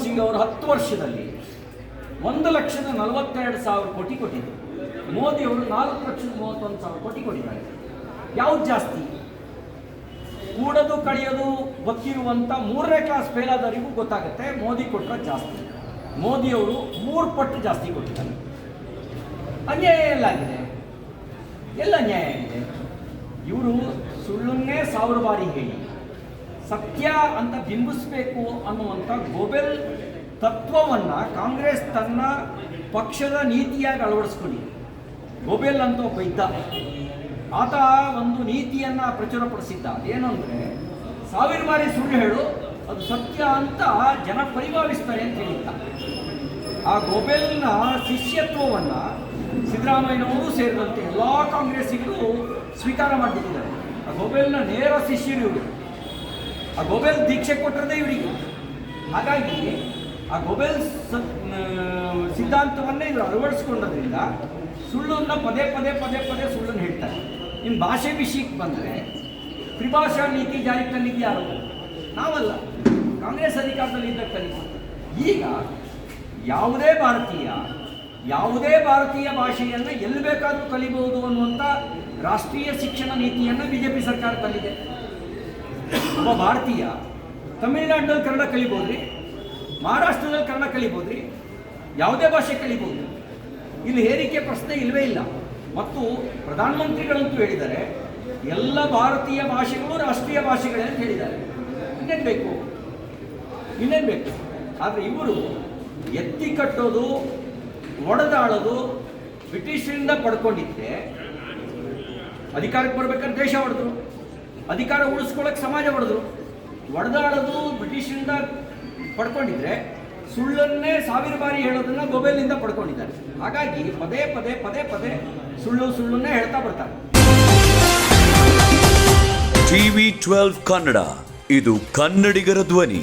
ಸಿಂಗ್ ಅವರು 10 ವರ್ಷದಲ್ಲಿ 1,42,000 ಕೋಟಿ ಕೊಟ್ಟಿದ್ದರು. ಮೋದಿ ಅವರು 4,31,000 ಕೋಟಿ ಕೊಟ್ಟಿದ್ದಾರೆ. ಯಾವ್ದು ಜಾಸ್ತಿ? ಕೂಡದು ಕಳೆಯೋದು ಗೊತ್ತಿರುವಂಥ 3ನೇ ಕ್ಲಾಸ್ ಫೇಲ್ ಆದವರಿಗೂ ಗೊತ್ತಾಗುತ್ತೆ ಮೋದಿ ಕೊಟ್ಟರೆ ಜಾಸ್ತಿ. ಮೋದಿಯವರು 3 ಪಟ್ಟು ಜಾಸ್ತಿ ಕೊಟ್ಟಿದ್ದಾರೆ. ಅನ್ಯಾಯ ಎಲ್ಲಾಗಿದೆ? ಎಲ್ಲ ಅನ್ಯಾಯ ಆಗಿದೆ. ಇವರು ಸುಳ್ಳನ್ನೇ 1000 ಬಾರಿ ಹೇಳಿ ಸತ್ಯ ಅಂತ ಬಿಂಬಿಸಬೇಕು ಅನ್ನುವಂಥ ಗೋಬೆಲ್ ತತ್ವವನ್ನು ಕಾಂಗ್ರೆಸ್ ತನ್ನ ಪಕ್ಷದ ನೀತಿಯಾಗಿ ಅಳವಡಿಸ್ಕೊಂಡಿದೆ. ಗೋಬೆಲ್ ಅಂತ ಒಬ್ಬ ಇದ್ದ, ಆತ ಒಂದು ನೀತಿಯನ್ನು ಪ್ರಚುರಪಡಿಸಿದ್ದ. ಅದೇನೆಂದರೆ 1000 ಬಾರಿ ಸುಳ್ಳು ಹೇಳು, ಅದು ಸತ್ಯ ಅಂತ ಜನ ಪರಿಭಾವಿಸ್ತಾರೆ ಅಂತ ಹೇಳಿದ್ದ. ಆ ಗೋಬೆಲ್ನ ಶಿಷ್ಯತ್ವವನ್ನು ಸಿದ್ದರಾಮಯ್ಯನವರು ಸೇರಿದಂತೆ ಎಲ್ಲ ಕಾಂಗ್ರೆಸ್ಸಿಗರು ಸ್ವೀಕಾರ ಮಾಡಿಬಿಟ್ಟಿದ್ದಾರೆ. ಆ ಗೋಬೆಲ್ನ ನೇರ ಶಿಷ್ಯರು ಇವರು. ಆ ಗೋಬೆಲ್ ದೀಕ್ಷೆ ಕೊಟ್ಟಿರೋದೇ ಇವರಿಗೆ. ಹಾಗಾಗಿ ಆ ಗೋಬೆಲ್ ಸಿದ್ಧಾಂತವನ್ನೇ ಇವರು ಅಳವಡಿಸ್ಕೊಂಡೋದ್ರಿಂದ ಸುಳ್ಳನ್ನು ಪದೇ ಪದೇ ಪದೇ ಪದೇ ಸುಳ್ಳನ್ನು ಹೇಳ್ತಾರೆ. ನಿಮ್ಮ ಭಾಷೆ ವಿಷಯಕ್ಕೆ ಬಂದರೆ ತ್ರಿಭಾಷಾ ನೀತಿ ಜಾರಿಗೆ ತಂದಿದ್ದು ಯಾರು? ನಾವಲ್ಲ, ಕಾಂಗ್ರೆಸ್ ಅಧಿಕಾರದಲ್ಲಿ ಇದ್ದಾಗ ತಂದಿದ್ದು. ಈಗ ಯಾವುದೇ ಭಾರತೀಯ ಭಾಷೆಯನ್ನು ಎಲ್ಲಿ ಬೇಕಾದರೂ ಕಲಿಬಹುದು ಅನ್ನುವಂಥ ರಾಷ್ಟ್ರೀಯ ಶಿಕ್ಷಣ ನೀತಿಯನ್ನು BJP ಸರ್ಕಾರ ತಂದಿದೆ. ಒಬ್ಬ ಭಾರತೀಯ ತಮಿಳುನಾಡಿನಲ್ಲಿ ಕನ್ನಡ ಕಲಿಬೋದ್ರಿ, ಮಹಾರಾಷ್ಟ್ರದಲ್ಲಿ ಕನ್ನಡ ಕಲಿಬೋದ್ರಿ, ಯಾವುದೇ ಭಾಷೆ ಕಲಿಬೋದು. ಇಲ್ಲಿ ಹೇರಿಕೆ ಪ್ರಶ್ನೆ ಇಲ್ಲವೇ ಇಲ್ಲ. ಮತ್ತು ಪ್ರಧಾನಮಂತ್ರಿಗಳಂತೂ ಹೇಳಿದ್ದಾರೆ ಎಲ್ಲ ಭಾರತೀಯ ಭಾಷೆಗಳು ರಾಷ್ಟ್ರೀಯ ಭಾಷೆಗಳೇ ಅಂತ ಹೇಳಿದ್ದಾರೆ. ಇನ್ನೇನು ಬೇಕು? ಆದರೆ ಇವರು ಎತ್ತಿ ಕಟ್ಟೋದು, ಒಡೆದಾಳೋದು ಬ್ರಿಟಿಷರಿಂದ ಪಡ್ಕೊಂಡಿದ್ದೆ. ಅಧಿಕಾರಕ್ಕೆ ಬರ್ಬೇಕಾದ್ರೆ ದೇಶ ಹೊಡೆದ್ರು, ಅಧಿಕಾರ ಉಳಿಸ್ಕೊಳ್ಳೋಕೆ ಸಮಾಜ ಹೊಡೆದ್ರು. ಒಡೆದಾಳೋದು ಬ್ರಿಟಿಷರಿಂದ ಪಡ್ಕೊಂಡಿದ್ರೆ ಸುಳ್ಳನ್ನೇ 1000 ಬಾರಿ ಹೇಳೋದನ್ನ ಗೋಬೆಲ್ನಿಂದ ಪಡ್ಕೊಂಡಿದ್ದಾರೆ. ಹಾಗಾಗಿ ಪದೇ ಪದೇ ಪದೇ ಪದೇ ಸುಳ್ಳನ್ನೇ ಹೇಳ್ತಾ ಬರ್ತಾರೆ. TV12 ಕನ್ನಡ, ಇದು ಕನ್ನಡಿಗರ ಧ್ವನಿ.